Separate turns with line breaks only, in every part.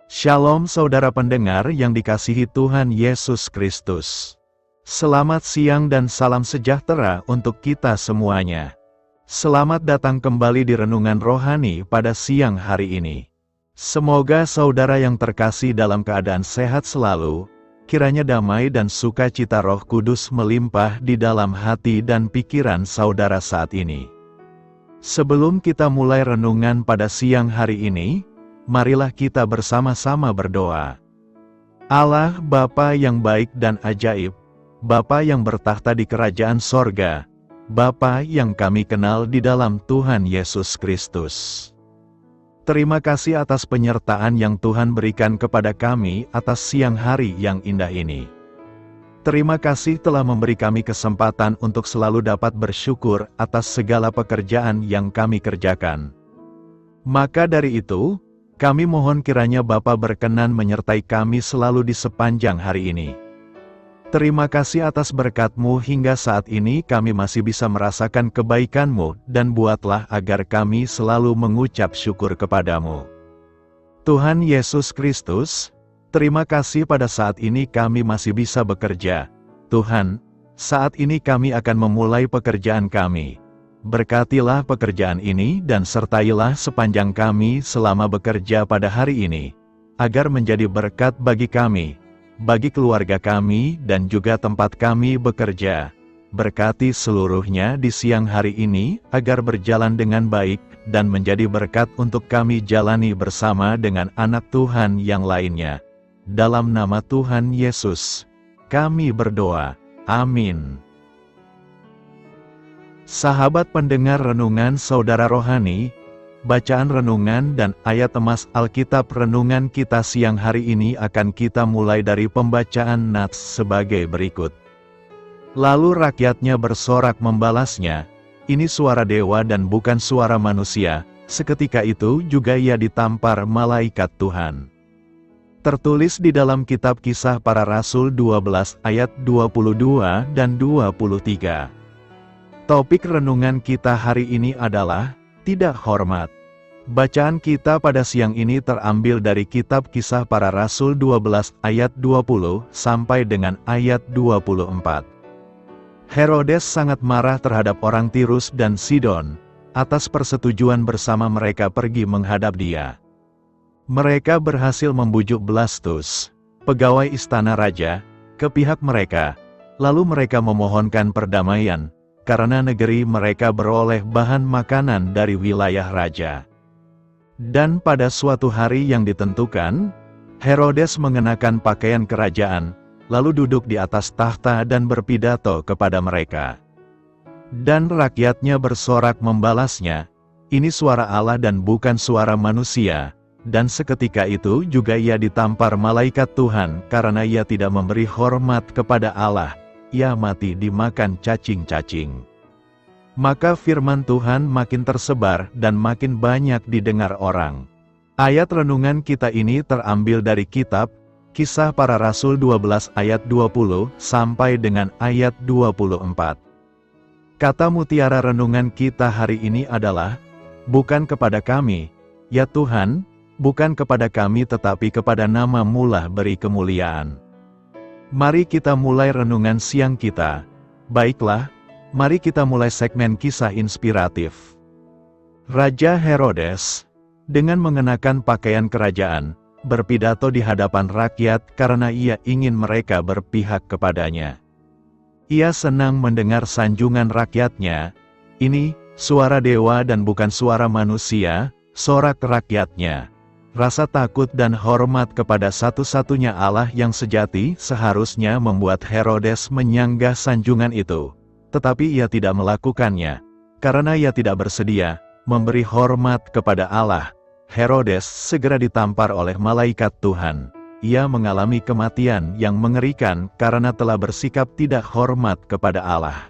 Shalom saudara pendengar yang dikasihi Tuhan Yesus Kristus. Selamat siang dan salam sejahtera untuk kita semuanya. Selamat datang kembali di Renungan Rohani pada siang hari ini. Semoga saudara yang terkasih dalam keadaan sehat selalu, kiranya damai dan sukacita Roh Kudus melimpah di dalam hati dan pikiran saudara saat ini. Sebelum kita mulai renungan pada siang hari ini, marilah kita bersama-sama berdoa. Allah Bapa yang baik dan ajaib, Bapa yang bertahta di kerajaan sorga, Bapa yang kami kenal di dalam Tuhan Yesus Kristus. Terima kasih atas penyertaan yang Tuhan berikan kepada kami atas siang hari yang indah ini. Terima kasih telah memberi kami kesempatan untuk selalu dapat bersyukur atas segala pekerjaan yang kami kerjakan. Maka dari itu, kami mohon kiranya Bapa berkenan menyertai kami selalu di sepanjang hari ini. Terima kasih atas berkat-Mu hingga saat ini kami masih bisa merasakan kebaikan-Mu dan buatlah agar kami selalu mengucap syukur kepada-Mu. Tuhan Yesus Kristus, terima kasih pada saat ini kami masih bisa bekerja. Tuhan, saat ini kami akan memulai pekerjaan kami. Berkatilah pekerjaan ini dan sertailah sepanjang kami selama bekerja pada hari ini, agar menjadi berkat bagi kami, bagi keluarga kami dan juga tempat kami bekerja. Berkati seluruhnya di siang hari ini, agar berjalan dengan baik dan menjadi berkat untuk kami jalani bersama dengan anak Tuhan yang lainnya. Dalam nama Tuhan Yesus, kami berdoa. Amin. Sahabat pendengar renungan saudara rohani, bacaan renungan dan ayat emas Alkitab renungan kita siang hari ini akan kita mulai dari pembacaan nats sebagai berikut. Lalu rakyatnya bersorak membalasnya, ini suara dewa dan bukan suara manusia, seketika itu juga ia ditampar malaikat Tuhan. Tertulis di dalam kitab Kisah Para Rasul 12 ayat 22 dan 23. Topik renungan kita hari ini adalah, tidak hormat. Bacaan kita pada siang ini terambil dari kitab Kisah Para Rasul 12 ayat 20 sampai dengan ayat 24. Herodes sangat marah terhadap orang Tirus dan Sidon, atas persetujuan bersama mereka pergi menghadap dia. Mereka berhasil membujuk Blastus, pegawai istana raja, ke pihak mereka, lalu mereka memohonkan perdamaian, karena negeri mereka beroleh bahan makanan dari wilayah raja. Dan pada suatu hari yang ditentukan, Herodes mengenakan pakaian kerajaan, lalu duduk di atas tahta dan berpidato kepada mereka. Dan rakyatnya bersorak membalasnya, ini suara Allah dan bukan suara manusia, dan seketika itu juga ia ditampar malaikat Tuhan karena ia tidak memberi hormat kepada Allah. Ia mati dimakan cacing-cacing. Maka firman Tuhan makin tersebar dan makin banyak didengar orang. Ayat renungan kita ini terambil dari kitab Kisah Para Rasul 12 ayat 20 sampai dengan ayat 24. Kata mutiara renungan kita hari ini adalah, bukan kepada kami, ya Tuhan, bukan kepada kami tetapi kepada nama-Mu lah beri kemuliaan. Mari kita mulai renungan siang kita. Baiklah, mari kita mulai segmen kisah inspiratif. Raja Herodes, dengan mengenakan pakaian kerajaan, berpidato di hadapan rakyat karena ia ingin mereka berpihak kepadanya. Ia senang mendengar sanjungan rakyatnya, ini suara dewa dan bukan suara manusia, sorak rakyatnya. Rasa takut dan hormat kepada satu-satunya Allah yang sejati seharusnya membuat Herodes menyanggah sanjungan itu. Tetapi ia tidak melakukannya, karena ia tidak bersedia memberi hormat kepada Allah. Herodes segera ditampar oleh malaikat Tuhan. Ia mengalami kematian yang mengerikan karena telah bersikap tidak hormat kepada Allah.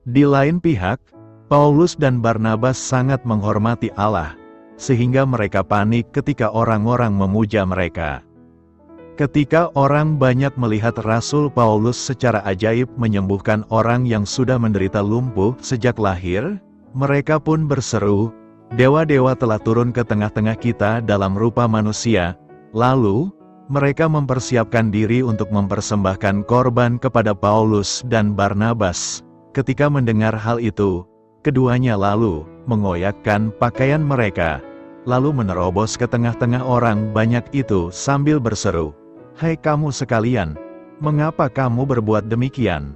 Di lain pihak, Paulus dan Barnabas sangat menghormati Allah, sehingga mereka panik ketika orang-orang memuja mereka. Ketika orang banyak melihat Rasul Paulus secara ajaib menyembuhkan orang yang sudah menderita lumpuh sejak lahir, mereka pun berseru, "Dewa-dewa telah turun ke tengah-tengah kita dalam rupa manusia, Lalu, mereka mempersiapkan diri untuk mempersembahkan korban kepada Paulus dan Barnabas. Ketika mendengar hal itu, keduanya lalu mengoyakkan pakaian mereka, lalu menerobos ke tengah-tengah orang banyak itu sambil berseru, "Hai kamu sekalian, mengapa kamu berbuat demikian?"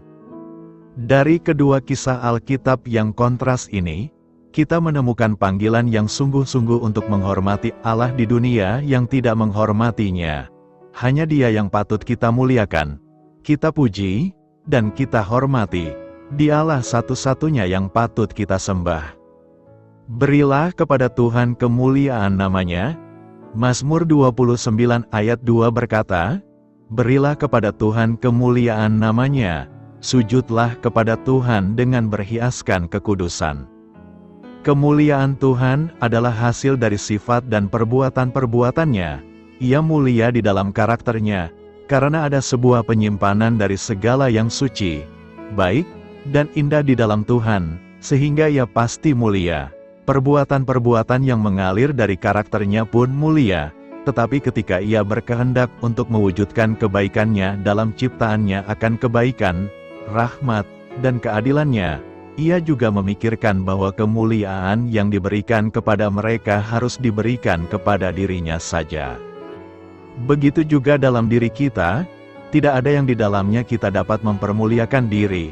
Dari kedua kisah Alkitab yang kontras ini, kita menemukan panggilan yang sungguh-sungguh untuk menghormati Allah di dunia yang tidak menghormatinya. Hanya Dia yang patut kita muliakan, kita puji, dan kita hormati. Dialah satu-satunya yang patut kita sembah. Berilah kepada Tuhan kemuliaan namanya. Mazmur 29 ayat 2 berkata, "Berilah kepada Tuhan kemuliaan namanya, sujudlah kepada Tuhan dengan berhiaskan kekudusan." Kemuliaan Tuhan adalah hasil dari sifat dan perbuatan-perbuatannya. Ia mulia di dalam karakternya, karena ada sebuah penyimpanan dari segala yang suci, baik, dan indah di dalam Tuhan, sehingga Ia pasti mulia. Perbuatan-perbuatan yang mengalir dari karakternya pun mulia, tetapi ketika Ia berkehendak untuk mewujudkan kebaikannya dalam ciptaannya akan kebaikan, rahmat, dan keadilannya, Ia juga memikirkan bahwa kemuliaan yang diberikan kepada mereka harus diberikan kepada dirinya saja. Begitu juga dalam diri kita, tidak ada yang di dalamnya kita dapat mempermuliakan diri,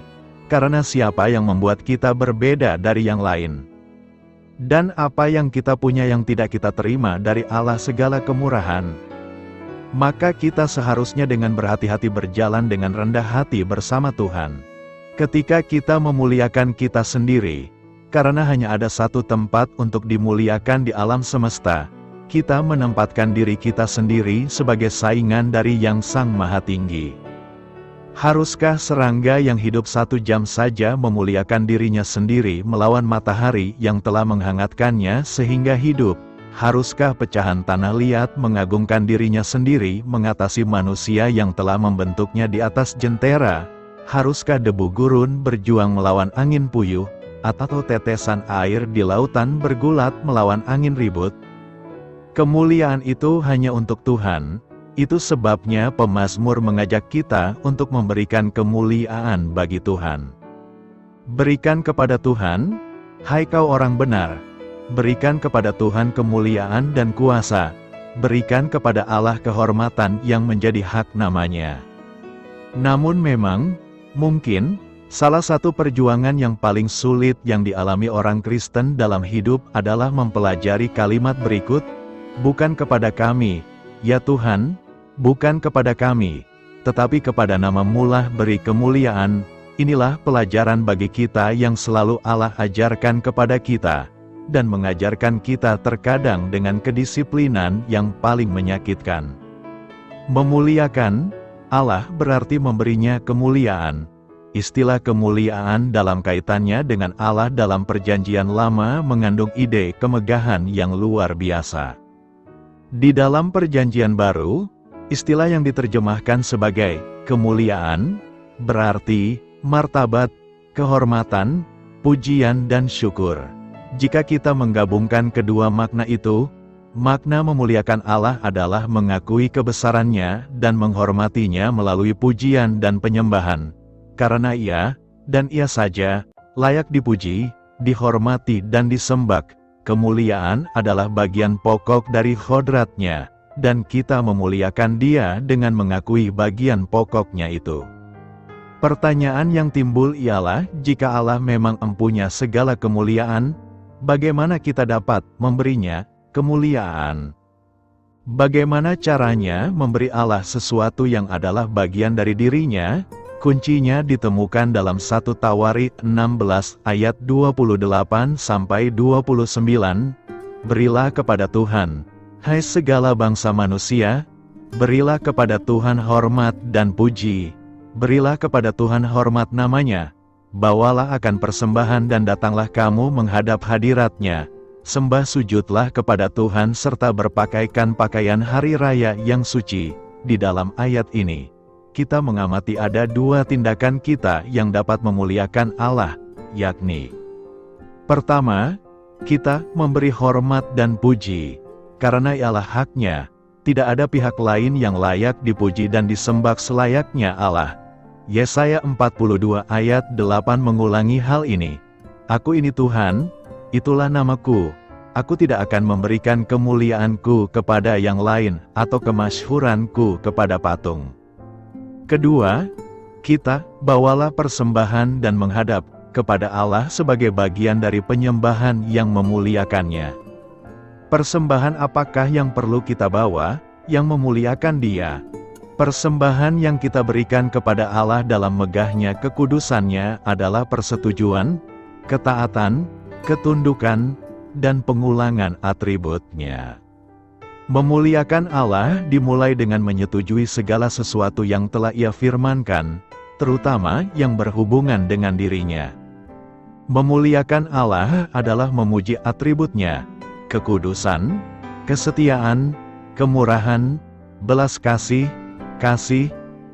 karena siapa yang membuat kita berbeda dari yang lain? Dan apa yang kita punya yang tidak kita terima dari Allah segala kemurahan? Maka kita seharusnya dengan berhati-hati berjalan dengan rendah hati bersama Tuhan. Ketika kita memuliakan kita sendiri, karena hanya ada satu tempat untuk dimuliakan di alam semesta, kita menempatkan diri kita sendiri sebagai saingan dari Yang Sang Maha Tinggi. Haruskah serangga yang hidup 1 jam saja memuliakan dirinya sendiri melawan matahari yang telah menghangatkannya sehingga hidup? Haruskah pecahan tanah liat mengagungkan dirinya sendiri mengatasi manusia yang telah membentuknya di atas jentera? Haruskah debu gurun berjuang melawan angin puyuh, atau tetesan air di lautan bergulat melawan angin ribut? Kemuliaan itu hanya untuk Tuhan. Itu sebabnya pemazmur mengajak kita untuk memberikan kemuliaan bagi Tuhan. Berikan kepada Tuhan, hai kau orang benar. Berikan kepada Tuhan kemuliaan dan kuasa. Berikan kepada Allah kehormatan yang menjadi hak namanya. Namun memang, mungkin, salah satu perjuangan yang paling sulit yang dialami orang Kristen dalam hidup adalah mempelajari kalimat berikut, "Bukan kepada kami, ya Tuhan, bukan kepada kami, tetapi kepada nama-Mu lah beri kemuliaan." Inilah pelajaran bagi kita yang selalu Allah ajarkan kepada kita, dan mengajarkan kita terkadang dengan kedisiplinan yang paling menyakitkan. Memuliakan Allah berarti memberinya kemuliaan. Istilah kemuliaan dalam kaitannya dengan Allah dalam Perjanjian Lama mengandung ide kemegahan yang luar biasa. Di dalam Perjanjian Baru, istilah yang diterjemahkan sebagai kemuliaan berarti martabat, kehormatan, pujian dan syukur. Jika kita menggabungkan kedua makna itu, makna memuliakan Allah adalah mengakui kebesarannya dan menghormatinya melalui pujian dan penyembahan. Karena Ia, dan Ia saja, layak dipuji, dihormati dan disembah. Kemuliaan adalah bagian pokok dari kodrat-Nya, dan kita memuliakan Dia dengan mengakui bagian pokoknya itu. Pertanyaan yang timbul ialah, jika Allah memang empunya segala kemuliaan, bagaimana kita dapat memberinya kemuliaan? Bagaimana caranya memberi Allah sesuatu yang adalah bagian dari dirinya? Kuncinya ditemukan dalam 1 Tawarik 16 ayat 28-29. Berilah kepada Tuhan, hai segala bangsa manusia, berilah kepada Tuhan hormat dan puji. Berilah kepada Tuhan hormat namanya. Bawalah akan persembahan dan datanglah kamu menghadap hadirat-Nya. Sembah sujudlah kepada Tuhan serta berpakaikan pakaian hari raya yang suci. Di dalam ayat ini, kita mengamati ada dua tindakan kita yang dapat memuliakan Allah, yakni: pertama, kita memberi hormat dan puji, karena ialah hak-Nya. tidak ada pihak lain yang layak dipuji dan disembah selayaknya Allah. Yesaya 42 ayat 8 mengulangi hal ini. Aku ini Tuhan, itulah namaku. Aku tidak akan memberikan kemuliaanku kepada yang lain, atau kemasyhuranku kepada patung. Kedua, kita bawalah persembahan dan menghadap kepada Allah sebagai bagian dari penyembahan yang memuliakannya. Persembahan apakah yang perlu kita bawa, yang memuliakan Dia? Persembahan yang kita berikan kepada Allah dalam megahnya kekudusannya adalah persetujuan, ketaatan, ketundukan, dan pengulangan atributnya. Memuliakan Allah dimulai dengan menyetujui segala sesuatu yang telah Ia firmankan, terutama yang berhubungan dengan dirinya. Memuliakan Allah adalah memuji atributnya, kekudusan, kesetiaan, kemurahan, belas kasih,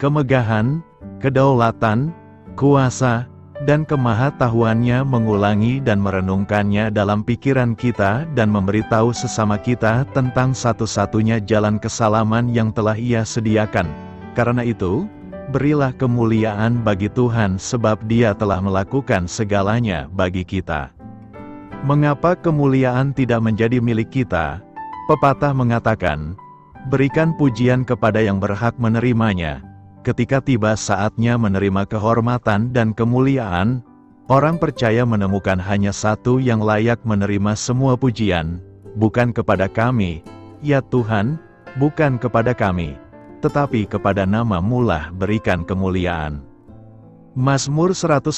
kemegahan, kedaulatan, kuasa, dan kemahatauannya, mengulangi dan merenungkannya dalam pikiran kita dan memberitahu sesama kita tentang satu-satunya jalan kesalaman yang telah Ia sediakan. Karena itu, berilah kemuliaan bagi Tuhan sebab Dia telah melakukan segalanya bagi kita. Mengapa kemuliaan tidak menjadi milik kita? Pepatah mengatakan, berikan pujian kepada yang berhak menerimanya. Ketika tiba saatnya menerima kehormatan dan kemuliaan, orang percaya menemukan hanya satu yang layak menerima semua pujian, bukan kepada kami, ya Tuhan, bukan kepada kami, tetapi kepada nama-Mu lah berikan kemuliaan. Mazmur 115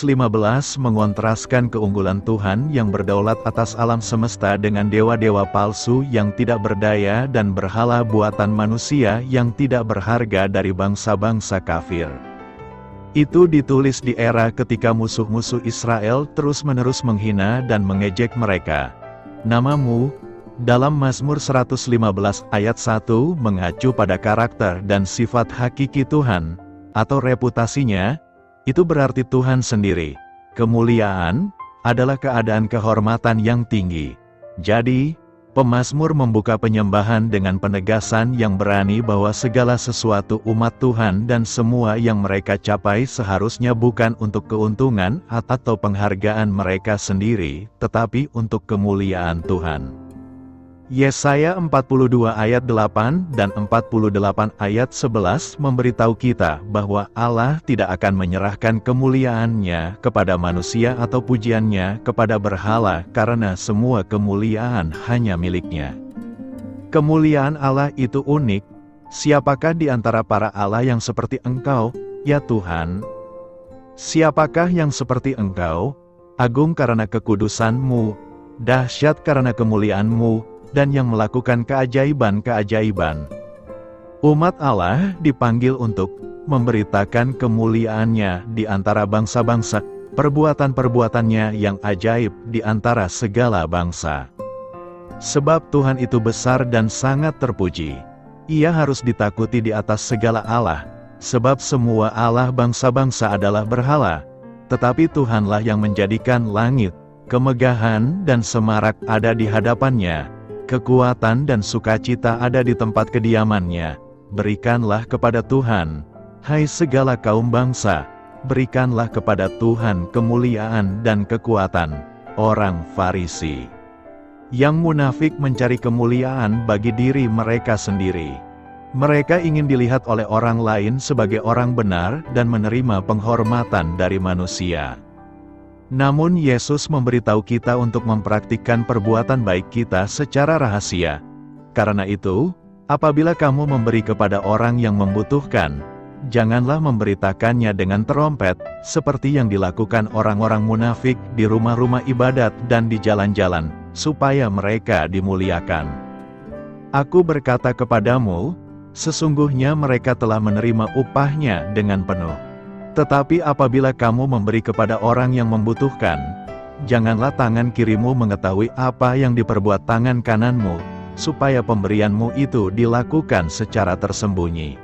mengontraskan keunggulan Tuhan yang berdaulat atas alam semesta dengan dewa-dewa palsu yang tidak berdaya dan berhala buatan manusia yang tidak berharga dari bangsa-bangsa kafir. Itu ditulis di era ketika musuh-musuh Israel terus-menerus menghina dan mengejek mereka. Nama-Mu, dalam Mazmur 115 ayat 1 mengacu pada karakter dan sifat hakiki Tuhan, atau reputasinya. Itu berarti Tuhan sendiri. Kemuliaan adalah keadaan kehormatan yang tinggi. Jadi, pemazmur membuka penyembahan dengan penegasan yang berani bahwa segala sesuatu umat Tuhan dan semua yang mereka capai seharusnya bukan untuk keuntungan atau penghargaan mereka sendiri, tetapi untuk kemuliaan Tuhan. Yesaya 42 ayat 8 dan 48 ayat 11 memberitahu kita bahwa Allah tidak akan menyerahkan kemuliaannya kepada manusia atau pujiannya kepada berhala karena semua kemuliaan hanya milik-Nya. Kemuliaan Allah itu unik. Siapakah di antara para Allah yang seperti Engkau, ya Tuhan? Siapakah yang seperti Engkau? Agung karena kekudusan-Mu, dahsyat karena kemuliaan-Mu, dan yang melakukan keajaiban-keajaiban. Umat Allah dipanggil untuk memberitakan kemuliaannya di antara bangsa-bangsa, perbuatan-perbuatannya yang ajaib di antara segala bangsa. Sebab Tuhan itu besar dan sangat terpuji. Ia harus ditakuti di atas segala Allah, sebab semua Allah bangsa-bangsa adalah berhala, tetapi Tuhanlah yang menjadikan langit, kemegahan dan semarak ada di hadapannya. Kekuatan dan sukacita ada di tempat kediamannya. Berikanlah kepada Tuhan, hai segala kaum bangsa, berikanlah kepada Tuhan kemuliaan dan kekuatan. Orang Farisi yang munafik mencari kemuliaan bagi diri mereka sendiri. Mereka ingin dilihat oleh orang lain sebagai orang benar dan menerima penghormatan dari manusia. Namun Yesus memberitahu kita untuk mempraktikkan perbuatan baik kita secara rahasia. Karena itu, apabila kamu memberi kepada orang yang membutuhkan, janganlah memberitakannya dengan terompet, seperti yang dilakukan orang-orang munafik di rumah-rumah ibadat dan di jalan-jalan, supaya mereka dimuliakan. Aku berkata kepadamu, sesungguhnya mereka telah menerima upahnya dengan penuh. Tetapi apabila kamu memberi kepada orang yang membutuhkan, janganlah tangan kirimu mengetahui apa yang diperbuat tangan kananmu, supaya pemberianmu itu dilakukan secara tersembunyi.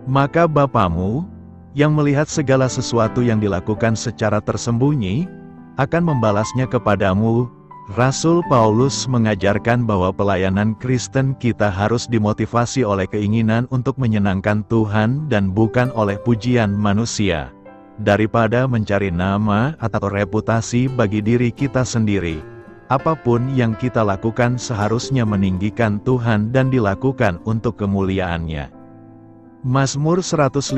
Maka Bapamu, yang melihat segala sesuatu yang dilakukan secara tersembunyi, akan membalasnya kepadamu. Rasul Paulus mengajarkan bahwa pelayanan Kristen kita harus dimotivasi oleh keinginan untuk menyenangkan Tuhan dan bukan oleh pujian manusia. Daripada mencari nama atau reputasi bagi diri kita sendiri, apapun yang kita lakukan seharusnya meninggikan Tuhan dan dilakukan untuk kemuliaan-Nya. Mazmur 115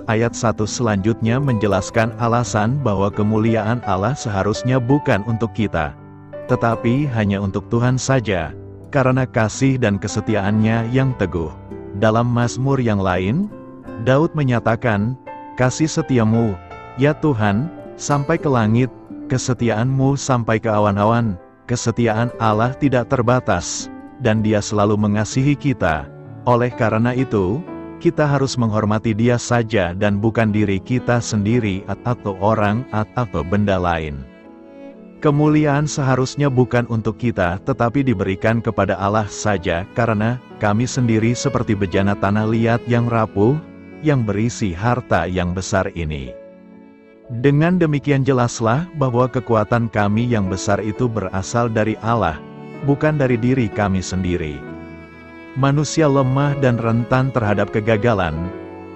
ayat 1 selanjutnya menjelaskan alasan bahwa kemuliaan Allah seharusnya bukan untuk kita, tetapi hanya untuk Tuhan saja, karena kasih dan kesetiaan-Nya yang teguh. Dalam Mazmur yang lain, Daud menyatakan, "Kasih setiamu, ya Tuhan, sampai ke langit, kesetiaan-Mu sampai ke awan-awan." Kesetiaan Allah tidak terbatas, dan Dia selalu mengasihi kita. Oleh karena itu, kita harus menghormati Dia saja dan bukan diri kita sendiri atau orang atau benda lain. Kemuliaan seharusnya bukan untuk kita tetapi diberikan kepada Allah saja, karena kami sendiri seperti bejana tanah liat yang rapuh, yang berisi harta yang besar ini. Dengan demikian jelaslah bahwa kekuatan kami yang besar itu berasal dari Allah, bukan dari diri kami sendiri. Manusia lemah dan rentan terhadap kegagalan,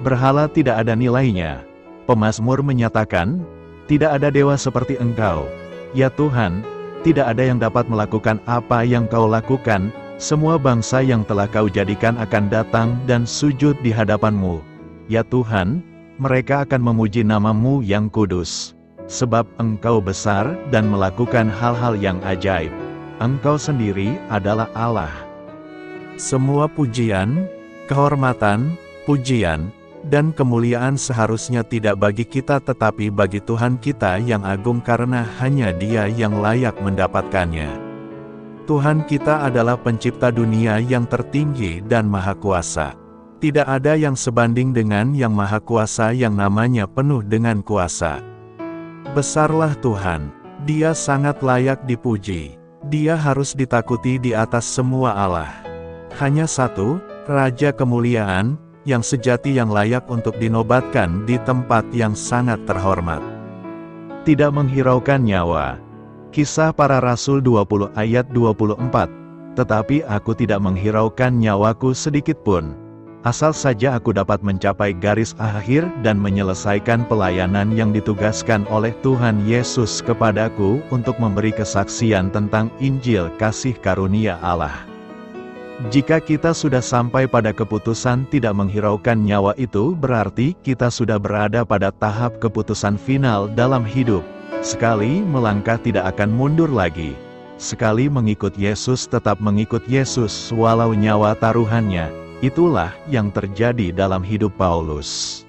berhala tidak ada nilainya. Pemazmur menyatakan, "Tidak ada dewa seperti Engkau. Ya Tuhan, tidak ada yang dapat melakukan apa yang Kau lakukan. Semua bangsa yang telah Kau jadikan akan datang dan sujud di hadapan-Mu. Ya Tuhan, mereka akan memuji nama-Mu yang kudus. Sebab Engkau besar dan melakukan hal-hal yang ajaib. Engkau sendiri adalah Allah." Semua pujian, kehormatan, pujian, dan kemuliaan seharusnya tidak bagi kita tetapi bagi Tuhan kita yang agung, karena hanya Dia yang layak mendapatkannya. Tuhan kita adalah pencipta dunia yang tertinggi dan maha kuasa. Tidak ada yang sebanding dengan yang maha kuasa yang namanya penuh dengan kuasa. Besarlah Tuhan, Dia sangat layak dipuji. Dia harus ditakuti di atas semua Allah. Hanya satu, Raja kemuliaan, yang sejati yang layak untuk dinobatkan di tempat yang sangat terhormat. Tidak menghiraukan nyawa. Kisah Para Rasul 20 ayat 24. Tetapi aku tidak menghiraukan nyawaku sedikitpun, asal saja aku dapat mencapai garis akhir dan menyelesaikan pelayanan yang ditugaskan oleh Tuhan Yesus kepadaku untuk memberi kesaksian tentang Injil kasih karunia Allah. Jika kita sudah sampai pada keputusan tidak menghiraukan nyawa itu, berarti kita sudah berada pada tahap keputusan final dalam hidup. Sekali melangkah tidak akan mundur lagi. Sekali mengikut Yesus tetap mengikut Yesus walau nyawa taruhannya. Itulah yang terjadi dalam hidup Paulus.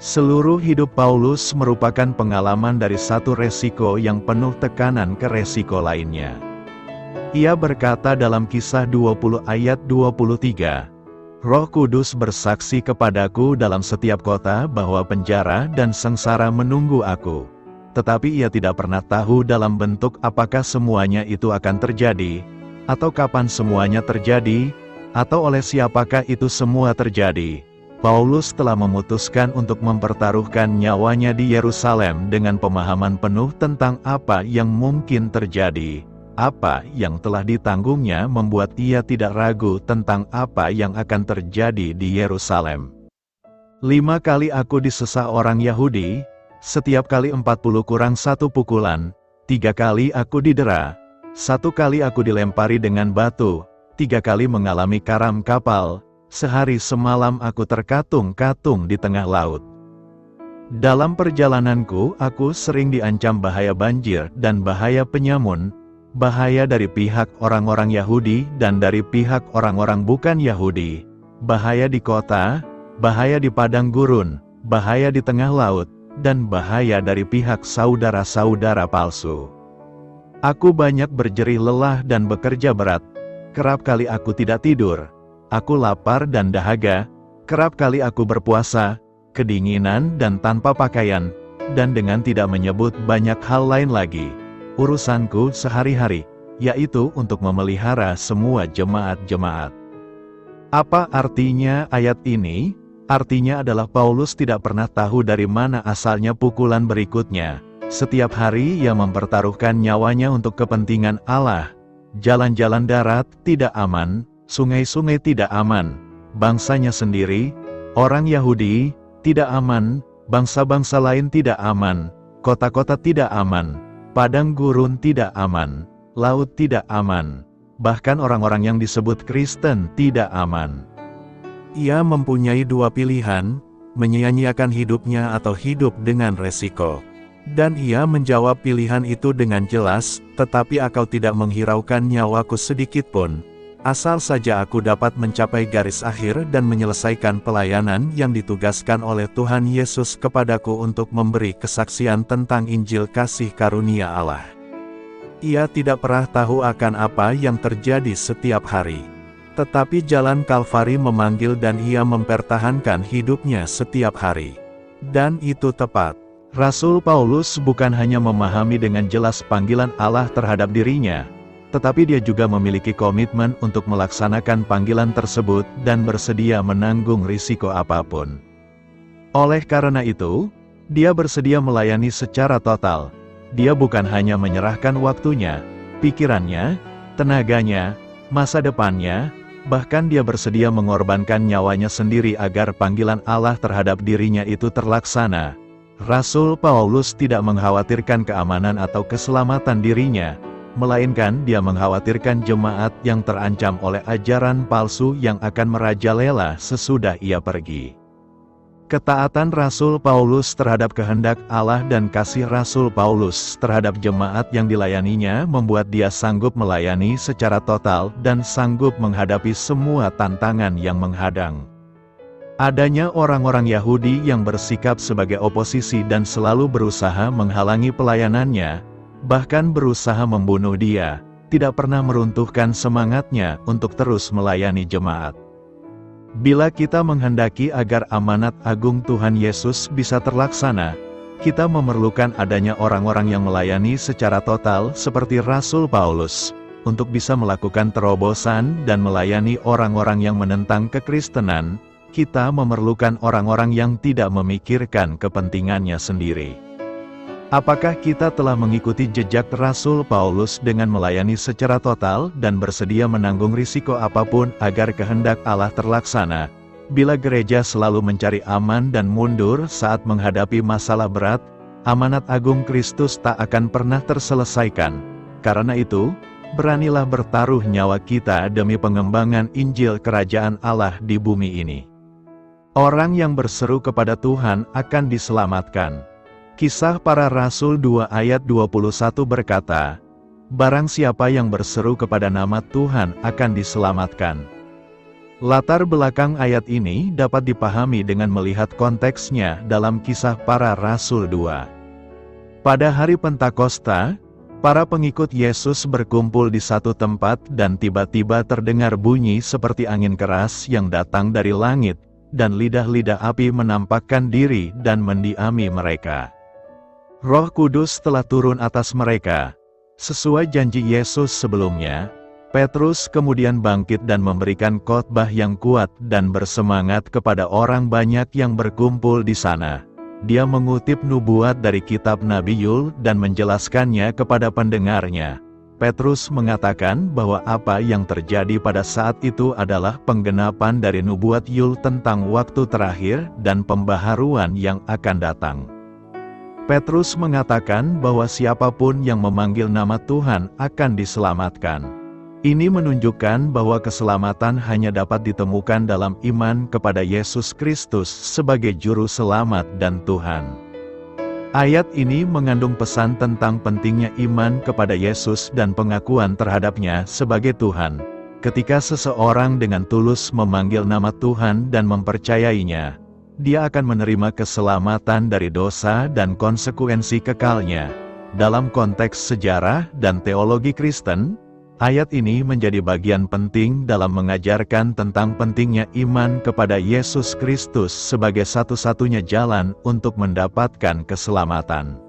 Seluruh hidup Paulus merupakan pengalaman dari satu resiko yang penuh tekanan ke resiko lainnya. Ia berkata dalam Kisah 20 ayat 23, "Roh Kudus bersaksi kepadaku dalam setiap kota bahwa penjara dan sengsara menunggu aku." Tetapi ia tidak pernah tahu dalam bentuk apakah semuanya itu akan terjadi, atau kapan semuanya terjadi, atau oleh siapakah itu semua terjadi. Paulus telah memutuskan untuk mempertaruhkan nyawanya di Yerusalem dengan pemahaman penuh tentang apa yang mungkin terjadi. Apa yang telah ditanggungnya membuat ia tidak ragu tentang apa yang akan terjadi di Yerusalem. 5 kali aku disesah orang Yahudi, setiap kali 40 kurang 1 pukulan, 3 kali aku didera, 1 kali aku dilempari dengan batu, 3 kali mengalami karam kapal, sehari semalam aku terkatung-katung di tengah laut. Dalam perjalananku aku sering diancam bahaya banjir dan bahaya penyamun, bahaya dari pihak orang-orang Yahudi dan dari pihak orang-orang bukan Yahudi, bahaya di kota, bahaya di padang gurun, bahaya di tengah laut, dan bahaya dari pihak saudara-saudara palsu. Aku banyak berjerih lelah dan bekerja berat, kerap kali aku tidak tidur, aku lapar dan dahaga, kerap kali aku berpuasa, kedinginan dan tanpa pakaian, dan dengan tidak menyebut banyak hal lain lagi. Urusanku sehari-hari, yaitu untuk memelihara semua jemaat-jemaat. Apa artinya ayat ini? Artinya adalah Paulus tidak pernah tahu dari mana asalnya pukulan berikutnya. Setiap hari ia mempertaruhkan nyawanya untuk kepentingan Allah. Jalan-jalan darat tidak aman, sungai-sungai tidak aman, bangsanya sendiri, orang Yahudi, tidak aman, bangsa-bangsa lain tidak aman, kota-kota tidak aman, padang gurun tidak aman, laut tidak aman, bahkan orang-orang yang disebut Kristen tidak aman. Ia mempunyai dua pilihan, menyia-nyiakan hidupnya atau hidup dengan resiko. Dan ia menjawab pilihan itu dengan jelas, tetapi aku tidak menghiraukan nyawaku sedikitpun, asal saja aku dapat mencapai garis akhir dan menyelesaikan pelayanan yang ditugaskan oleh Tuhan Yesus kepadaku untuk memberi kesaksian tentang Injil kasih karunia Allah. Ia tidak pernah tahu akan apa yang terjadi setiap hari. Tetapi jalan Kalvari memanggil dan ia mempertahankan hidupnya setiap hari. Dan itu tepat. Rasul Paulus bukan hanya memahami dengan jelas panggilan Allah terhadap dirinya, tetapi dia juga memiliki komitmen untuk melaksanakan panggilan tersebut dan bersedia menanggung risiko apapun. Oleh karena itu, dia bersedia melayani secara total. Dia bukan hanya menyerahkan waktunya, pikirannya, tenaganya, masa depannya, bahkan dia bersedia mengorbankan nyawanya sendiri agar panggilan Allah terhadap dirinya itu terlaksana. Rasul Paulus tidak mengkhawatirkan keamanan atau keselamatan dirinya, melainkan dia mengkhawatirkan jemaat yang terancam oleh ajaran palsu yang akan merajalela sesudah ia pergi. Ketaatan Rasul Paulus terhadap kehendak Allah dan kasih Rasul Paulus terhadap jemaat yang dilayaninya membuat dia sanggup melayani secara total dan sanggup menghadapi semua tantangan yang menghadang. Adanya orang-orang Yahudi yang bersikap sebagai oposisi dan selalu berusaha menghalangi pelayanannya, bahkan berusaha membunuh dia, tidak pernah meruntuhkan semangatnya untuk terus melayani jemaat. Bila kita menghendaki agar amanat agung Tuhan Yesus bisa terlaksana, kita memerlukan adanya orang-orang yang melayani secara total seperti Rasul Paulus, untuk bisa melakukan terobosan dan melayani orang-orang yang menentang kekristenan. Kita memerlukan orang-orang yang tidak memikirkan kepentingannya sendiri. Apakah kita telah mengikuti jejak Rasul Paulus dengan melayani secara total dan bersedia menanggung risiko apapun agar kehendak Allah terlaksana? Bila gereja selalu mencari aman dan mundur saat menghadapi masalah berat, amanat agung Kristus tak akan pernah terselesaikan. Karena itu, beranilah bertaruh nyawa kita demi pengembangan Injil Kerajaan Allah di bumi ini. Orang yang berseru kepada Tuhan akan diselamatkan. Kisah Para Rasul 2 ayat 21 berkata, "Barang siapa yang berseru kepada nama Tuhan akan diselamatkan." Latar belakang ayat ini dapat dipahami dengan melihat konteksnya dalam Kisah Para Rasul 2. Pada hari Pentakosta, para pengikut Yesus berkumpul di satu tempat dan tiba-tiba terdengar bunyi seperti angin keras yang datang dari langit, dan lidah-lidah api menampakkan diri dan mendiami mereka. Roh Kudus telah turun atas mereka. Sesuai janji Yesus sebelumnya, Petrus kemudian bangkit dan memberikan khotbah yang kuat dan bersemangat kepada orang banyak yang berkumpul di sana. Dia mengutip nubuat dari kitab Nabi Yul dan menjelaskannya kepada pendengarnya. Petrus mengatakan bahwa apa yang terjadi pada saat itu adalah penggenapan dari nubuat Yul tentang waktu terakhir dan pembaharuan yang akan datang. Petrus mengatakan bahwa siapapun yang memanggil nama Tuhan akan diselamatkan. Ini menunjukkan bahwa keselamatan hanya dapat ditemukan dalam iman kepada Yesus Kristus sebagai Juru Selamat dan Tuhan. Ayat ini mengandung pesan tentang pentingnya iman kepada Yesus dan pengakuan terhadapnya sebagai Tuhan. Ketika seseorang dengan tulus memanggil nama Tuhan dan mempercayainya, dia akan menerima keselamatan dari dosa dan konsekuensi kekalnya. Dalam konteks sejarah dan teologi Kristen, ayat ini menjadi bagian penting dalam mengajarkan tentang pentingnya iman kepada Yesus Kristus sebagai satu-satunya jalan untuk mendapatkan keselamatan.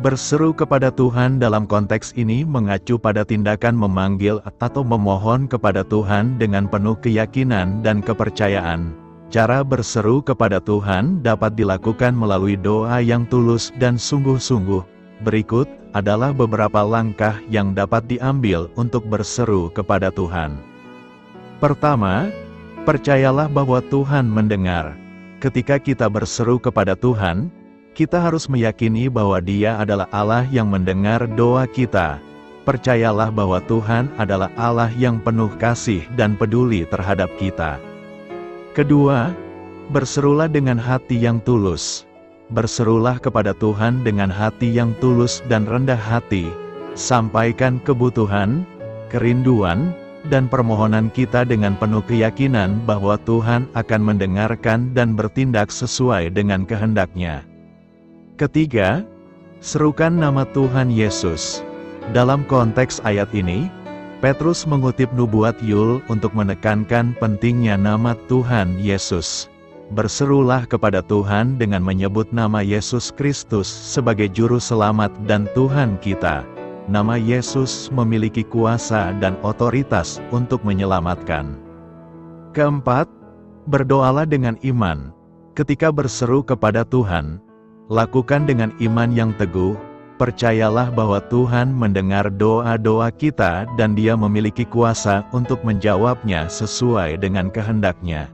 Berseru kepada Tuhan dalam konteks ini mengacu pada tindakan memanggil atau memohon kepada Tuhan dengan penuh keyakinan dan kepercayaan, Cara berseru kepada Tuhan dapat dilakukan melalui doa yang tulus dan sungguh-sungguh. Berikut adalah beberapa langkah yang dapat diambil untuk berseru kepada Tuhan. Pertama, percayalah bahwa Tuhan mendengar. Ketika kita berseru kepada Tuhan, kita harus meyakini bahwa Dia adalah Allah yang mendengar doa kita. Percayalah bahwa Tuhan adalah Allah yang penuh kasih dan peduli terhadap kita. Kedua, berserulah dengan hati yang tulus. Berserulah kepada Tuhan dengan hati yang tulus dan rendah hati. Sampaikan kebutuhan, kerinduan, dan permohonan kita dengan penuh keyakinan bahwa Tuhan akan mendengarkan dan bertindak sesuai dengan kehendak-Nya. Ketiga, serukan nama Tuhan Yesus. Dalam konteks ayat ini, Petrus mengutip nubuat Yul untuk menekankan pentingnya nama Tuhan Yesus. Berserulah kepada Tuhan dengan menyebut nama Yesus Kristus sebagai Juru Selamat dan Tuhan kita. Nama Yesus memiliki kuasa dan otoritas untuk menyelamatkan. Keempat, berdoalah dengan iman. Ketika berseru kepada Tuhan, lakukan dengan iman yang teguh. Percayalah bahwa Tuhan mendengar doa-doa kita dan Dia memiliki kuasa untuk menjawabnya sesuai dengan kehendak-Nya.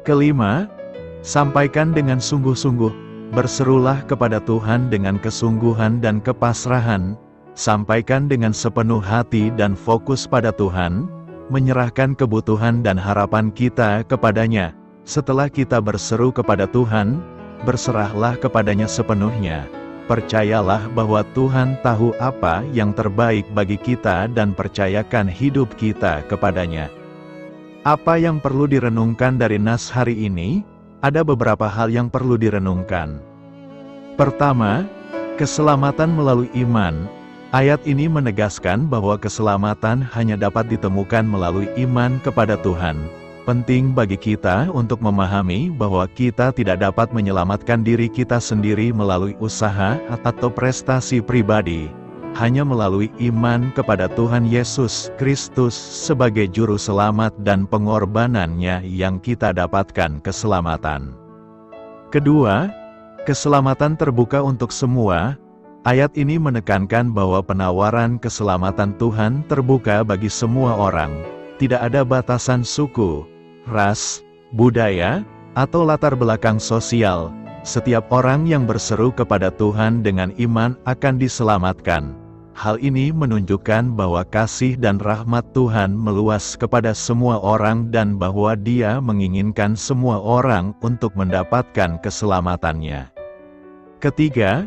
Kelima, sampaikan dengan sungguh-sungguh. Berserulah kepada Tuhan dengan kesungguhan dan kepasrahan. Sampaikan dengan sepenuh hati dan fokus pada Tuhan, menyerahkan kebutuhan dan harapan kita kepadanya. Setelah kita berseru kepada Tuhan, berserahlah kepadanya sepenuhnya. Percayalah bahwa Tuhan tahu apa yang terbaik bagi kita dan percayakan hidup kita kepadanya. Apa yang perlu direnungkan dari nas hari ini? Ada beberapa hal yang perlu direnungkan. Pertama, keselamatan melalui iman. Ayat ini menegaskan bahwa keselamatan hanya dapat ditemukan melalui iman kepada Tuhan. Penting bagi kita untuk memahami bahwa kita tidak dapat menyelamatkan diri kita sendiri melalui usaha atau prestasi pribadi. Hanya melalui iman kepada Tuhan Yesus Kristus sebagai Juru Selamat dan pengorbanannya yang kita dapatkan keselamatan. Kedua, keselamatan terbuka untuk semua. Ayat ini menekankan bahwa penawaran keselamatan Tuhan terbuka bagi semua orang. Tidak ada batasan suku, ras, budaya, atau latar belakang sosial. Setiap orang yang berseru kepada Tuhan dengan iman akan diselamatkan. Hal ini menunjukkan bahwa kasih dan rahmat Tuhan meluas kepada semua orang dan bahwa Dia menginginkan semua orang untuk mendapatkan keselamatannya. Ketiga,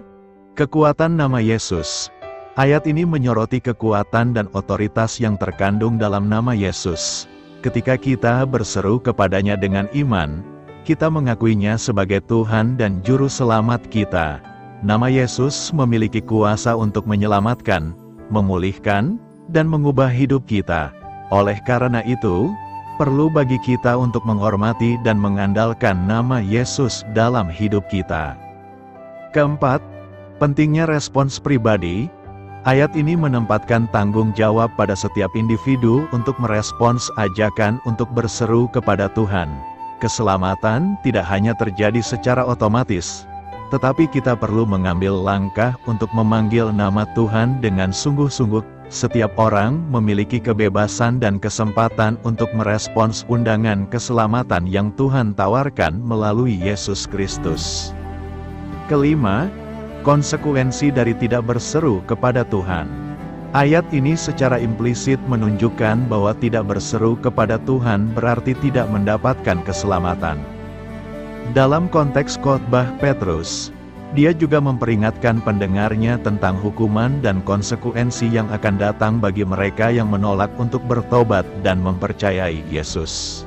kekuatan nama Yesus. Ayat ini menyoroti kekuatan dan otoritas yang terkandung dalam nama Yesus. Ketika kita berseru kepadanya dengan iman, kita mengakuinya sebagai Tuhan dan Juru Selamat kita. Nama Yesus memiliki kuasa untuk menyelamatkan, memulihkan, dan mengubah hidup kita. Oleh karena itu, perlu bagi kita untuk menghormati dan mengandalkan nama Yesus dalam hidup kita. Keempat, pentingnya respons pribadi. Ayat ini menempatkan tanggung jawab pada setiap individu untuk merespons ajakan untuk berseru kepada Tuhan. Keselamatan tidak hanya terjadi secara otomatis, tetapi kita perlu mengambil langkah untuk memanggil nama Tuhan dengan sungguh-sungguh. Setiap orang memiliki kebebasan dan kesempatan untuk merespons undangan keselamatan yang Tuhan tawarkan melalui Yesus Kristus. Kelima, konsekuensi dari tidak berseru kepada Tuhan. Ayat ini secara implisit menunjukkan bahwa tidak berseru kepada Tuhan berarti tidak mendapatkan keselamatan. Dalam konteks khotbah Petrus, dia juga memperingatkan pendengarnya tentang hukuman dan konsekuensi yang akan datang bagi mereka yang menolak untuk bertobat dan mempercayai Yesus.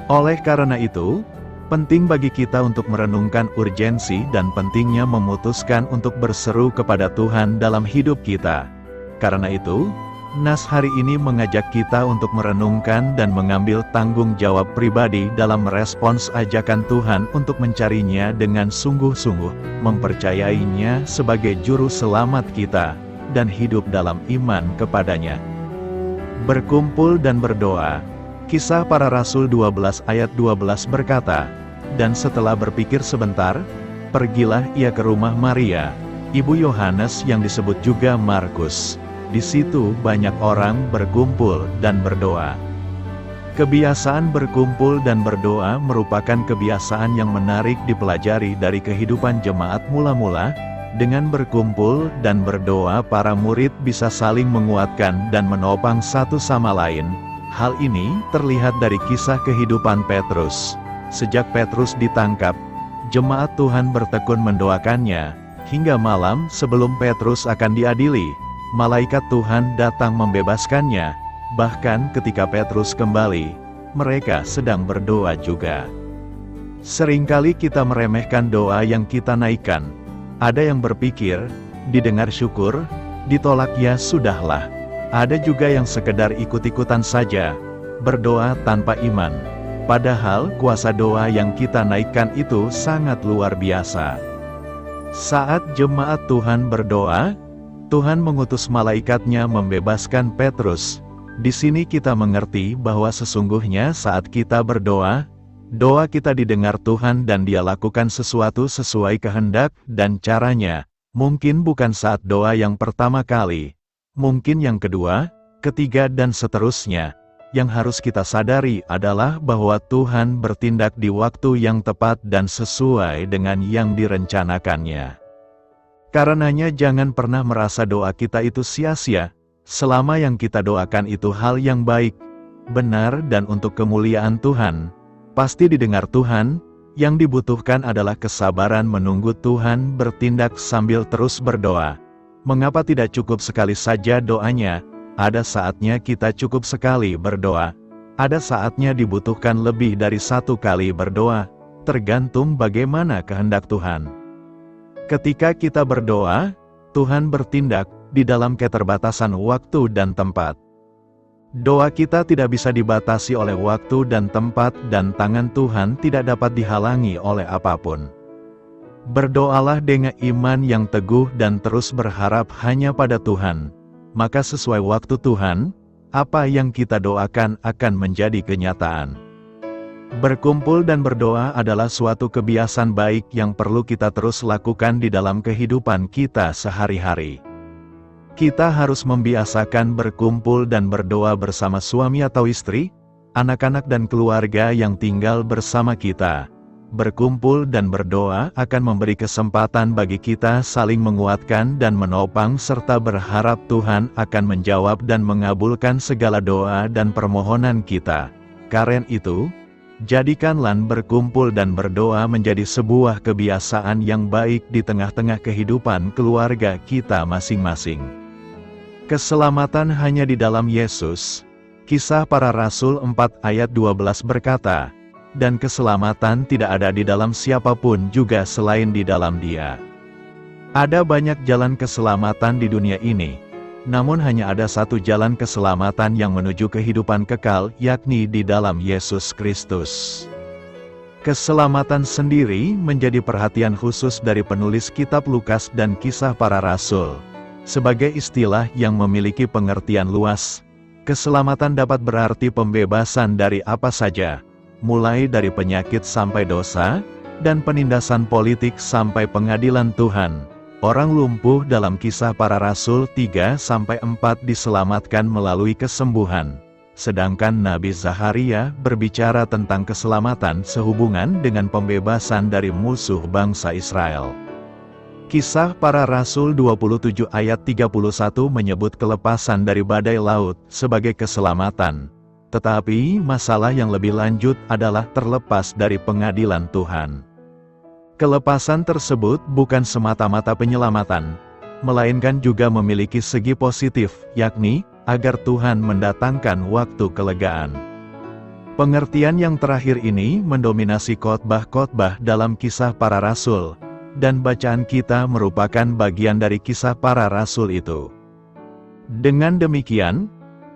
Oleh karena itu, penting bagi kita untuk merenungkan urgensi dan pentingnya memutuskan untuk berseru kepada Tuhan dalam hidup kita. Karena itu, nas hari ini mengajak kita untuk merenungkan dan mengambil tanggung jawab pribadi dalam merespons ajakan Tuhan untuk mencarinya dengan sungguh-sungguh, mempercayainya sebagai Juru Selamat kita, dan hidup dalam iman kepadanya. Berkumpul dan berdoa. Kisah Para Rasul 12 ayat 12 berkata, "Dan setelah berpikir sebentar, pergilah ia ke rumah Maria, ibu Yohanes yang disebut juga Markus. Di situ banyak orang berkumpul dan berdoa." Kebiasaan berkumpul dan berdoa merupakan kebiasaan yang menarik dipelajari dari kehidupan jemaat mula-mula. Dengan berkumpul dan berdoa, para murid bisa saling menguatkan dan menopang satu sama lain. Hal ini terlihat dari kisah kehidupan Petrus. Sejak Petrus ditangkap, jemaat Tuhan bertekun mendoakannya. Hingga malam sebelum Petrus akan diadili, malaikat Tuhan datang membebaskannya. Bahkan ketika Petrus kembali, mereka sedang berdoa juga. Seringkali kita meremehkan doa yang kita naikkan. Ada yang berpikir, didengar syukur, ditolak ya sudahlah. Ada juga yang sekedar ikut-ikutan saja, berdoa tanpa iman. Padahal kuasa doa yang kita naikkan itu sangat luar biasa. Saat jemaat Tuhan berdoa, Tuhan mengutus malaikatnya membebaskan Petrus. Di sini kita mengerti bahwa sesungguhnya saat kita berdoa, doa kita didengar Tuhan dan Dia lakukan sesuatu sesuai kehendak dan caranya. Mungkin bukan saat doa yang pertama kali, mungkin yang kedua, ketiga dan seterusnya. Yang harus kita sadari adalah bahwa Tuhan bertindak di waktu yang tepat dan sesuai dengan yang direncanakannya. Karenanya jangan pernah merasa doa kita itu sia-sia, selama yang kita doakan itu hal yang baik, benar dan untuk kemuliaan Tuhan. Pasti didengar Tuhan. Yang dibutuhkan adalah kesabaran menunggu Tuhan bertindak sambil terus berdoa. Mengapa tidak cukup sekali saja doanya? Ada saatnya kita cukup sekali berdoa. Ada saatnya dibutuhkan lebih dari satu kali berdoa, tergantung bagaimana kehendak Tuhan. Ketika kita berdoa, Tuhan bertindak di dalam keterbatasan waktu dan tempat. Doa kita tidak bisa dibatasi oleh waktu dan tempat, dan tangan Tuhan tidak dapat dihalangi oleh apapun. Berdoalah dengan iman yang teguh dan terus berharap hanya pada Tuhan. Maka sesuai waktu Tuhan, apa yang kita doakan akan menjadi kenyataan. Berkumpul dan berdoa adalah suatu kebiasaan baik yang perlu kita terus lakukan di dalam kehidupan kita sehari-hari. Kita harus membiasakan berkumpul dan berdoa bersama suami atau istri, anak-anak dan keluarga yang tinggal bersama kita. Berkumpul dan berdoa akan memberi kesempatan bagi kita saling menguatkan dan menopang serta berharap Tuhan akan menjawab dan mengabulkan segala doa dan permohonan kita. Karena itu, jadikanlah berkumpul dan berdoa menjadi sebuah kebiasaan yang baik di tengah-tengah kehidupan keluarga kita masing-masing. Keselamatan hanya di dalam Yesus. Kisah Para Rasul 4 ayat 12 berkata, "Dan keselamatan tidak ada di dalam siapapun juga selain di dalam Dia." Ada banyak jalan keselamatan di dunia ini, namun hanya ada satu jalan keselamatan yang menuju kehidupan kekal, yakni di dalam Yesus Kristus. Keselamatan sendiri menjadi perhatian khusus dari penulis kitab Lukas dan Kisah Para Rasul. Sebagai istilah yang memiliki pengertian luas, keselamatan dapat berarti pembebasan dari apa saja, mulai dari penyakit sampai dosa, dan penindasan politik sampai pengadilan Tuhan. Orang lumpuh dalam Kisah Para Rasul 3-4 diselamatkan melalui kesembuhan. Sedangkan Nabi Zakharia berbicara tentang keselamatan sehubungan dengan pembebasan dari musuh bangsa Israel. Kisah Para Rasul 27 ayat 31 menyebut kelepasan dari badai laut sebagai keselamatan. Tetapi masalah yang lebih lanjut adalah terlepas dari pengadilan Tuhan. Kelepasan tersebut bukan semata-mata penyelamatan, melainkan juga memiliki segi positif, yakni agar Tuhan mendatangkan waktu kelegaan. Pengertian yang terakhir ini mendominasi khotbah-khotbah dalam Kisah Para Rasul, dan bacaan kita merupakan bagian dari Kisah Para Rasul itu. Dengan demikian,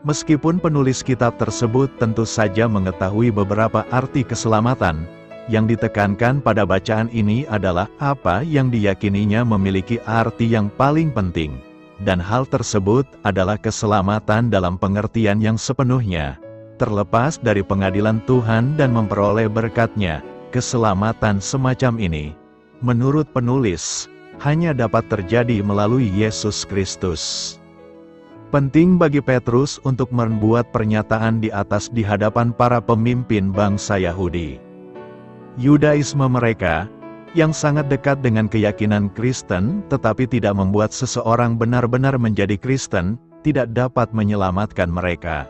meskipun penulis kitab tersebut tentu saja mengetahui beberapa arti keselamatan, yang ditekankan pada bacaan ini adalah apa yang diyakininya memiliki arti yang paling penting, dan hal tersebut adalah keselamatan dalam pengertian yang sepenuhnya. terlepas dari pengadilan Tuhan dan memperoleh berkat-Nya. Keselamatan semacam ini, menurut penulis, hanya dapat terjadi melalui Yesus Kristus. Penting bagi Petrus untuk membuat pernyataan di atas di hadapan para pemimpin bangsa Yahudi. Yudaisme mereka, yang sangat dekat dengan keyakinan Kristen, tetapi tidak membuat seseorang benar-benar menjadi Kristen, tidak dapat menyelamatkan mereka.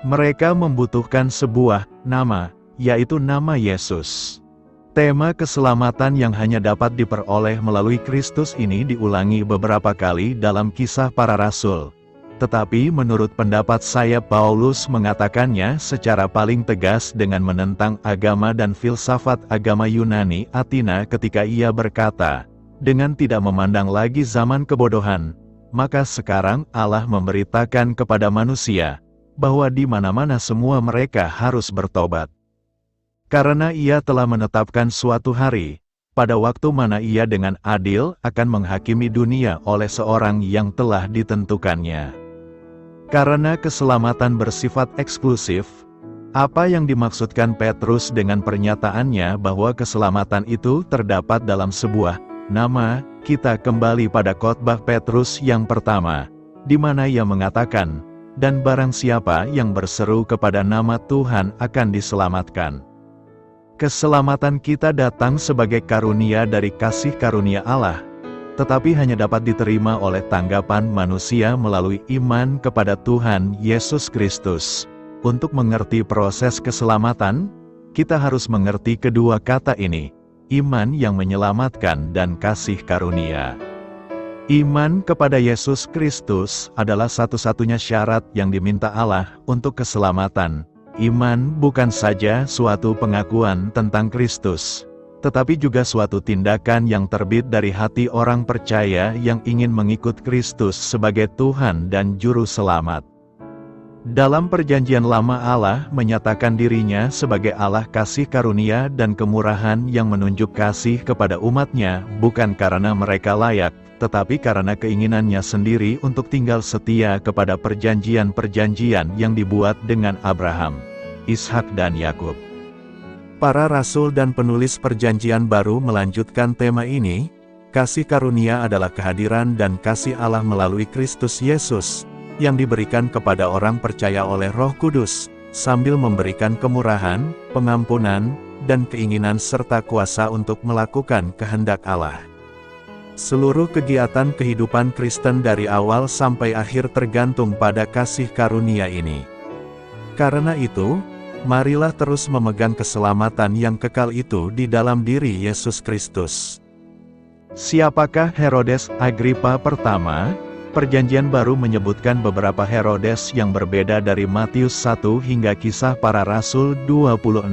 Mereka membutuhkan sebuah nama, yaitu nama Yesus. Tema keselamatan yang hanya dapat diperoleh melalui Kristus ini diulangi beberapa kali dalam Kisah Para Rasul. Tetapi menurut pendapat saya, Paulus mengatakannya secara paling tegas dengan menentang agama dan filsafat agama Yunani Athena ketika ia berkata, dengan tidak memandang lagi zaman kebodohan, maka sekarang Allah memberitakan kepada manusia, bahwa di mana-mana semua mereka harus bertobat. Karena ia telah menetapkan suatu hari, pada waktu mana ia dengan adil akan menghakimi dunia oleh seorang yang telah ditentukannya. Karena keselamatan bersifat eksklusif, apa yang dimaksudkan Petrus dengan pernyataannya bahwa keselamatan itu terdapat dalam sebuah nama, kita kembali pada khotbah Petrus yang pertama, di mana ia mengatakan, dan barang siapa yang berseru kepada nama Tuhan akan diselamatkan. Keselamatan kita datang sebagai karunia dari kasih karunia Allah, tetapi hanya dapat diterima oleh tanggapan manusia melalui iman kepada Tuhan Yesus Kristus. Untuk mengerti proses keselamatan, kita harus mengerti kedua kata ini, iman yang menyelamatkan dan kasih karunia. Iman kepada Yesus Kristus adalah satu-satunya syarat yang diminta Allah untuk keselamatan. Iman bukan saja suatu pengakuan tentang Kristus, tetapi juga suatu tindakan yang terbit dari hati orang percaya yang ingin mengikut Kristus sebagai Tuhan dan Juru Selamat. Dalam Perjanjian Lama, Allah menyatakan dirinya sebagai Allah kasih karunia dan kemurahan yang menunjuk kasih kepada umat-Nya, bukan karena mereka layak, tetapi karena keinginannya sendiri untuk tinggal setia kepada perjanjian-perjanjian yang dibuat dengan Abraham, Ishak dan Yakub. Para rasul dan penulis Perjanjian Baru melanjutkan tema ini. Kasih karunia adalah kehadiran dan kasih Allah melalui Kristus Yesus, yang diberikan kepada orang percaya oleh Roh Kudus, sambil memberikan kemurahan, pengampunan, dan keinginan serta kuasa untuk melakukan kehendak Allah. Seluruh kegiatan kehidupan Kristen dari awal sampai akhir tergantung pada kasih karunia ini. Karena itu, marilah terus memegang keselamatan yang kekal itu di dalam diri Yesus Kristus. Siapakah Herodes Agripa pertama? Perjanjian Baru menyebutkan beberapa Herodes yang berbeda dari Matius 1 hingga Kisah Para Rasul 26.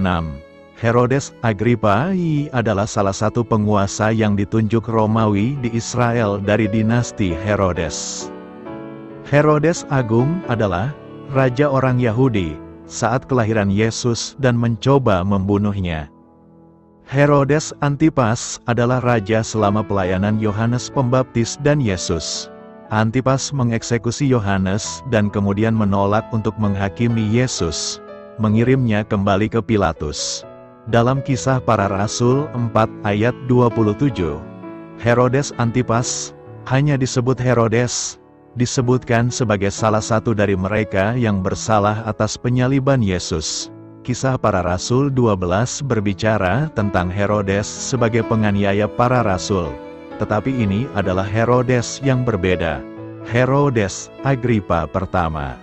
Herodes Agripa adalah salah satu penguasa yang ditunjuk Romawi di Israel dari dinasti Herodes. Herodes Agung adalah raja orang Yahudi saat kelahiran Yesus dan mencoba membunuhnya. Herodes Antipas adalah raja selama pelayanan Yohanes Pembaptis dan Yesus. Antipas mengeksekusi Yohanes dan kemudian menolak untuk menghakimi Yesus, mengirimnya kembali ke Pilatus. Dalam Kisah Para Rasul 4 ayat 27, Herodes Antipas, hanya disebut Herodes, disebutkan sebagai salah satu dari mereka yang bersalah atas penyaliban Yesus. Kisah Para Rasul 12 berbicara tentang Herodes sebagai penganiaya para rasul. Tetapi ini adalah Herodes yang berbeda. Herodes Agripa pertama.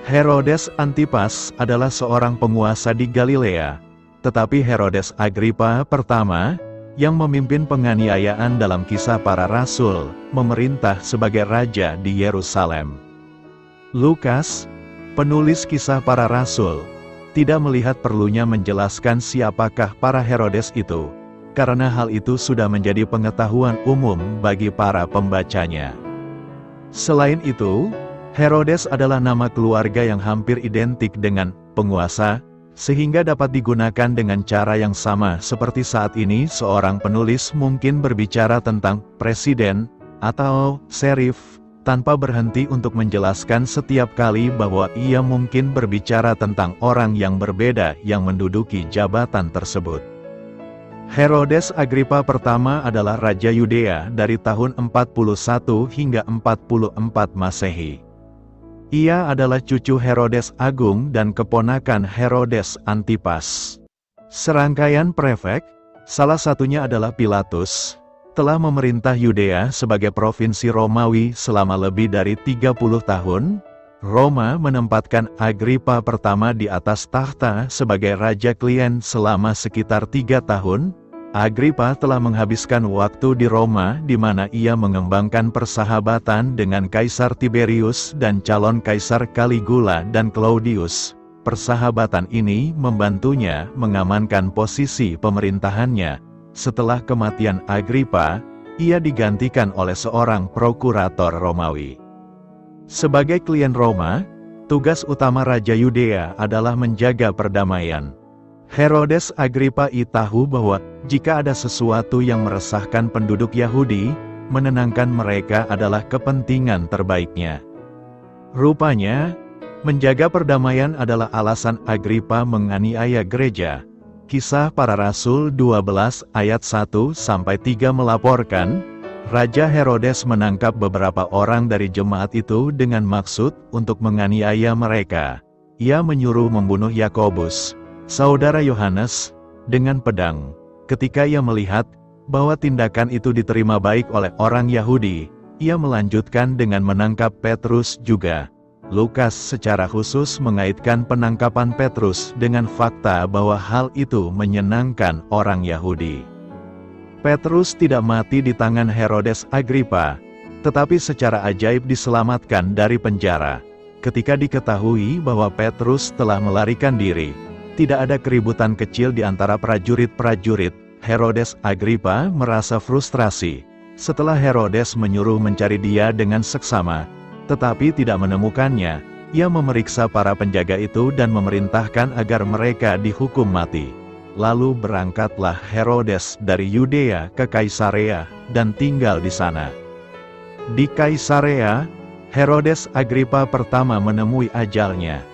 Herodes Antipas adalah seorang penguasa di Galilea. Tetapi Herodes Agripa pertama, yang memimpin penganiayaan dalam Kisah Para Rasul, memerintah sebagai raja di Yerusalem. Lukas, penulis Kisah Para Rasul, tidak melihat perlunya menjelaskan siapakah para Herodes itu, karena hal itu sudah menjadi pengetahuan umum bagi para pembacanya. Selain itu, Herodes adalah nama keluarga yang hampir identik dengan penguasa, sehingga dapat digunakan dengan cara yang sama seperti saat ini seorang penulis mungkin berbicara tentang presiden, atau sheriff, tanpa berhenti untuk menjelaskan setiap kali bahwa ia mungkin berbicara tentang orang yang berbeda yang menduduki jabatan tersebut. Herodes Agripa pertama adalah Raja Yudea dari tahun 41 hingga 44 Masehi. Ia adalah cucu Herodes Agung dan keponakan Herodes Antipas. Serangkaian prefek, salah satunya adalah Pilatus, telah memerintah Yudea sebagai provinsi Romawi selama lebih dari 30 tahun. Roma menempatkan Agripa pertama di atas tahta sebagai raja klien selama sekitar 3 tahun. Agripa telah menghabiskan waktu di Roma di mana ia mengembangkan persahabatan dengan Kaisar Tiberius dan calon Kaisar Caligula dan Claudius. Persahabatan ini membantunya mengamankan posisi pemerintahannya. Setelah kematian Agripa, ia digantikan oleh seorang prokurator Romawi. Sebagai klien Roma, tugas utama Raja Yudea adalah menjaga perdamaian. Herodes Agripa tahu bahwa jika ada sesuatu yang meresahkan penduduk Yahudi, menenangkan mereka adalah kepentingan terbaiknya. Rupanya, menjaga perdamaian adalah alasan Agripa menganiaya gereja. Kisah Para Rasul 12 ayat 1-3 melaporkan, Raja Herodes menangkap beberapa orang dari jemaat itu dengan maksud untuk menganiaya mereka. Ia menyuruh membunuh Yakobus, saudara Yohanes, dengan pedang. Ketika ia melihat bahwa tindakan itu diterima baik oleh orang Yahudi, ia melanjutkan dengan menangkap Petrus juga. Lukas secara khusus mengaitkan penangkapan Petrus dengan fakta bahwa hal itu menyenangkan orang Yahudi. Petrus tidak mati di tangan Herodes Agripa, tetapi secara ajaib diselamatkan dari penjara. Ketika diketahui bahwa Petrus telah melarikan diri, tidak ada keributan kecil di antara prajurit-prajurit. Herodes Agripa merasa frustrasi. Setelah Herodes menyuruh mencari dia dengan seksama, tetapi tidak menemukannya, ia memeriksa para penjaga itu dan memerintahkan agar mereka dihukum mati. Lalu berangkatlah Herodes dari Yudea ke Kaisarea, dan tinggal di sana. Di Kaisarea, Herodes Agripa pertama menemui ajalnya.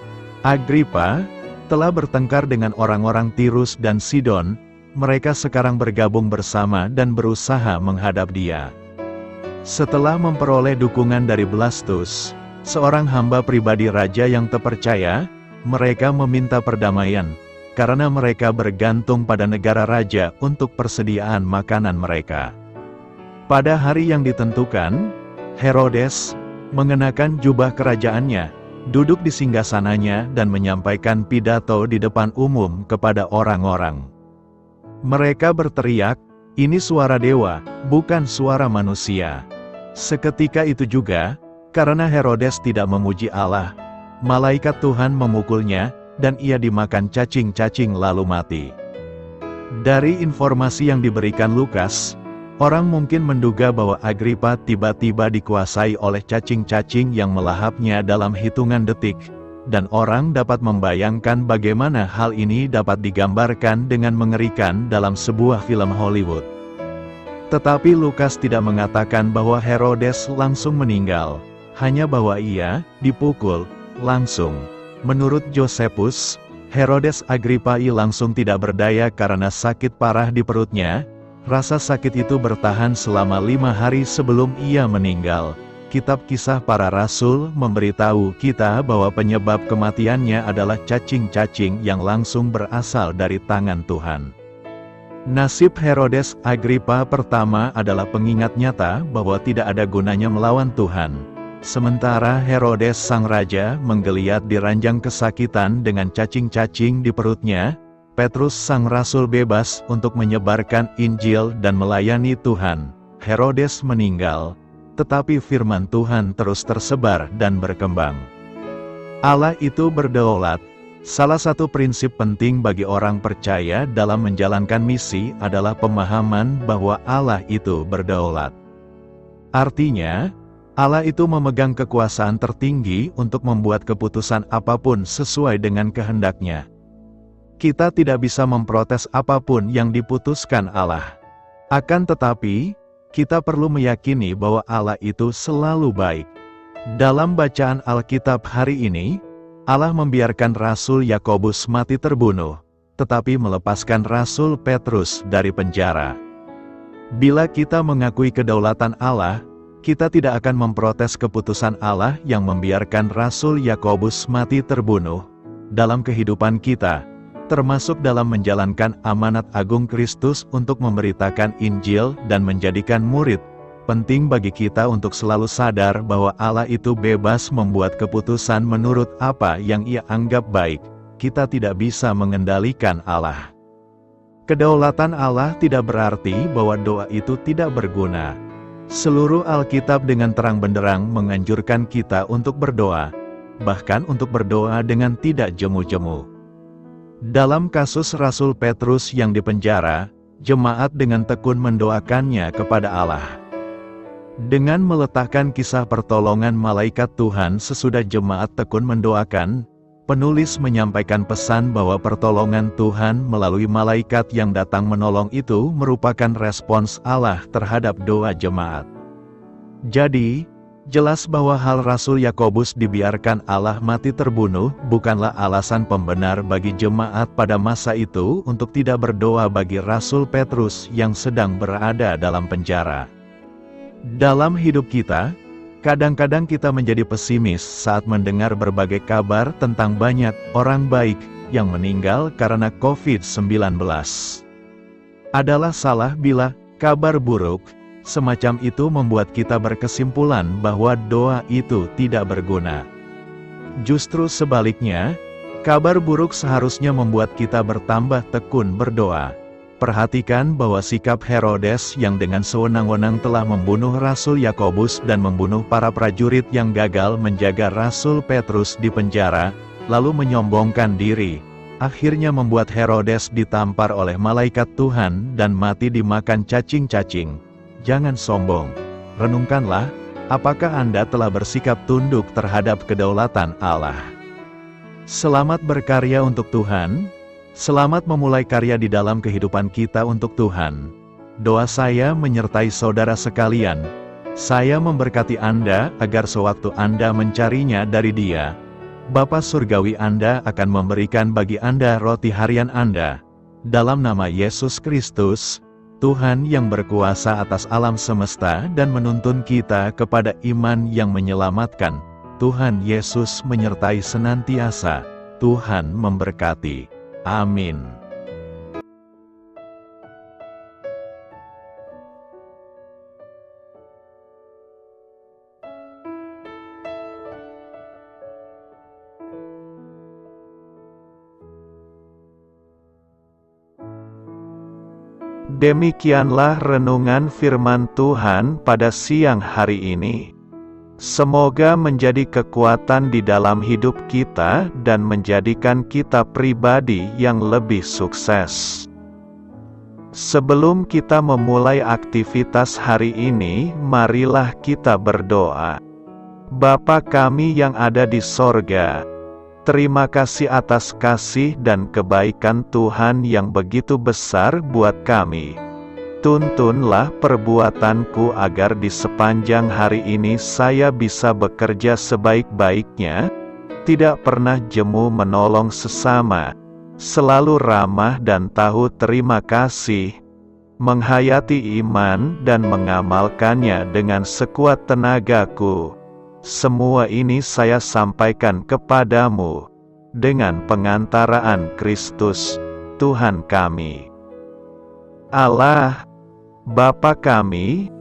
Agripa telah bertengkar dengan orang-orang Tirus dan Sidon. Mereka sekarang bergabung bersama dan berusaha menghadap dia. Setelah memperoleh dukungan dari Blastus, seorang hamba pribadi raja yang terpercaya, mereka meminta perdamaian, karena mereka bergantung pada negara raja untuk persediaan makanan mereka. Pada hari yang ditentukan, Herodes mengenakan jubah kerajaannya, duduk di singgasananya dan menyampaikan pidato di depan umum kepada orang-orang. Mereka berteriak, "Ini suara dewa, bukan suara manusia." Seketika itu juga, karena Herodes tidak memuji Allah, malaikat Tuhan memukulnya, dan ia dimakan cacing-cacing lalu mati. Dari informasi yang diberikan Lukas, orang mungkin menduga bahwa Agripa tiba-tiba dikuasai oleh cacing-cacing yang melahapnya dalam hitungan detik, dan orang dapat membayangkan bagaimana hal ini dapat digambarkan dengan mengerikan dalam sebuah film Hollywood. Tetapi Lukas tidak mengatakan bahwa Herodes langsung meninggal, hanya bahwa ia dipukul langsung. Menurut Josephus, Herodes Agripa langsung tidak berdaya karena sakit parah di perutnya. Rasa sakit itu bertahan selama 5 hari sebelum ia meninggal. Kitab Kisah Para Rasul memberitahu kita bahwa penyebab kematiannya adalah cacing-cacing yang langsung berasal dari tangan Tuhan. Nasib Herodes Agripa pertama adalah pengingat nyata bahwa tidak ada gunanya melawan Tuhan. Sementara Herodes sang raja menggeliat di ranjang kesakitan dengan cacing-cacing di perutnya, Petrus sang rasul bebas untuk menyebarkan Injil dan melayani Tuhan. Herodes meninggal, tetapi firman Tuhan terus tersebar dan berkembang. Allah itu berdaulat. Salah satu prinsip penting bagi orang percaya dalam menjalankan misi adalah pemahaman bahwa Allah itu berdaulat. Artinya, Allah itu memegang kekuasaan tertinggi untuk membuat keputusan apapun sesuai dengan kehendak-Nya. Kita tidak bisa memprotes apapun yang diputuskan Allah. Akan tetapi, kita perlu meyakini bahwa Allah itu selalu baik. Dalam bacaan Alkitab hari ini, Allah membiarkan Rasul Yakobus mati terbunuh, tetapi melepaskan Rasul Petrus dari penjara. Bila kita mengakui kedaulatan Allah, kita tidak akan memprotes keputusan Allah yang membiarkan Rasul Yakobus mati terbunuh dalam kehidupan kita, termasuk dalam menjalankan amanat agung Kristus untuk memberitakan Injil dan menjadikan murid. Penting bagi kita untuk selalu sadar bahwa Allah itu bebas membuat keputusan menurut apa yang Ia anggap baik. Kita tidak bisa mengendalikan Allah. Kedaulatan Allah tidak berarti bahwa doa itu tidak berguna. Seluruh Alkitab dengan terang benderang menganjurkan kita untuk berdoa, bahkan untuk berdoa dengan tidak jemu-jemu. Dalam kasus Rasul Petrus yang dipenjara, jemaat dengan tekun mendoakannya kepada Allah. Dengan meletakkan kisah pertolongan malaikat Tuhan sesudah jemaat tekun mendoakan, penulis menyampaikan pesan bahwa pertolongan Tuhan melalui malaikat yang datang menolong itu merupakan respons Allah terhadap doa jemaat. Jadi, jelas bahwa hal Rasul Yakobus dibiarkan Allah mati terbunuh bukanlah alasan pembenar bagi jemaat pada masa itu untuk tidak berdoa bagi Rasul Petrus yang sedang berada dalam penjara. Dalam hidup kita, kadang-kadang kita menjadi pesimis saat mendengar berbagai kabar tentang banyak orang baik yang meninggal karena COVID-19. Adalah salah bila kabar buruk semacam itu membuat kita berkesimpulan bahwa doa itu tidak berguna. Justru sebaliknya, kabar buruk seharusnya membuat kita bertambah tekun berdoa. Perhatikan bahwa sikap Herodes yang dengan sewenang-wenang telah membunuh Rasul Yakobus dan membunuh para prajurit yang gagal menjaga Rasul Petrus di penjara, lalu menyombongkan diri, akhirnya membuat Herodes ditampar oleh malaikat Tuhan dan mati dimakan cacing-cacing. Jangan sombong. Renungkanlah, apakah Anda telah bersikap tunduk terhadap kedaulatan Allah? Selamat berkarya untuk Tuhan. Selamat memulai karya di dalam kehidupan kita untuk Tuhan. Doa saya menyertai saudara sekalian. Saya memberkati Anda agar sewaktu Anda mencarinya dari Dia, Bapa Surgawi Anda akan memberikan bagi Anda roti harian Anda. Dalam nama Yesus Kristus, Tuhan yang berkuasa atas alam semesta dan menuntun kita kepada iman yang menyelamatkan. Tuhan Yesus menyertai senantiasa. Tuhan memberkati. Amin. Demikianlah renungan firman Tuhan pada siang hari ini. Semoga menjadi kekuatan di dalam hidup kita dan menjadikan kita pribadi yang lebih sukses. Sebelum kita memulai aktivitas hari ini, marilah kita berdoa. Bapa kami yang ada di sorga, terima kasih atas kasih dan kebaikan Tuhan yang begitu besar buat kami. Tuntunlah perbuatanku agar di sepanjang hari ini saya bisa bekerja sebaik-baiknya, tidak pernah jemu menolong sesama, selalu ramah dan tahu terima kasih, menghayati iman dan mengamalkannya dengan sekuat tenagaku. Semua ini saya sampaikan kepadamu, dengan pengantaraan Kristus, Tuhan kami. Allah, Bapa kami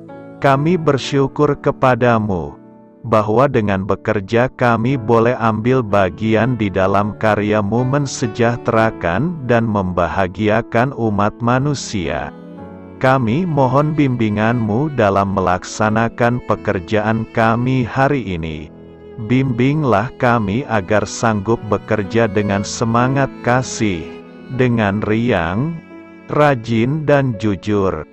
bersyukur kepadamu, bahwa dengan bekerja kami boleh ambil bagian di dalam karya-Mu mensejahterakan dan membahagiakan umat manusia. Kami mohon bimbingan-Mu dalam melaksanakan pekerjaan kami hari ini. Bimbinglah kami agar sanggup bekerja dengan semangat kasih, dengan riang, rajin dan jujur.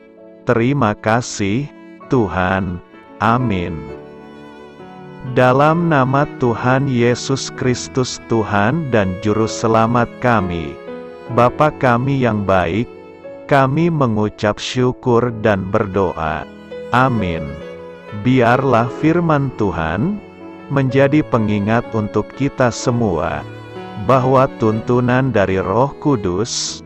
Terima kasih, Tuhan. Amin. Dalam nama Tuhan Yesus Kristus Tuhan dan Juru Selamat kami, Bapa kami yang baik, kami mengucap syukur dan berdoa. Amin. Biarlah firman Tuhan menjadi pengingat untuk kita semua, bahwa tuntunan dari Roh Kudus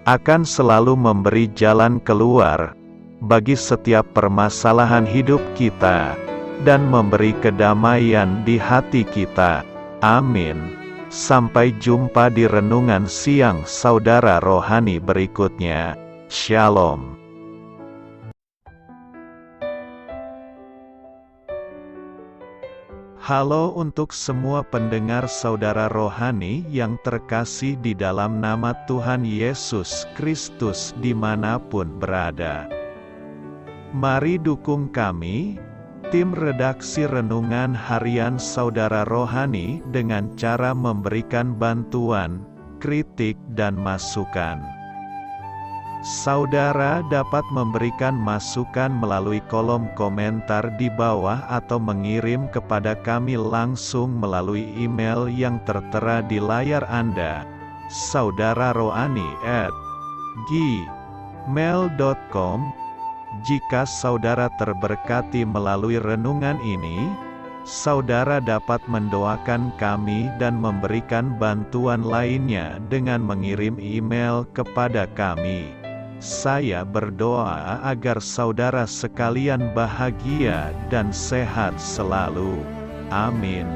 akan selalu memberi jalan keluar bagi setiap permasalahan hidup kita, dan memberi kedamaian di hati kita. Amin. Sampai jumpa di renungan siang saudara rohani berikutnya. Shalom. Halo untuk semua pendengar saudara rohani yang terkasih di dalam nama Tuhan Yesus Kristus dimanapun berada. Mari dukung kami, tim redaksi Renungan Harian Saudara Rohani, dengan cara memberikan bantuan, kritik dan masukan. Saudara dapat memberikan masukan melalui kolom komentar di bawah atau mengirim kepada kami langsung melalui email yang tertera di layar Anda, saudararohani@gmail.com. Jika saudara terberkati melalui renungan ini, saudara dapat mendoakan kami dan memberikan bantuan lainnya dengan mengirim email kepada kami. Saya berdoa agar saudara sekalian bahagia dan sehat selalu. Amin.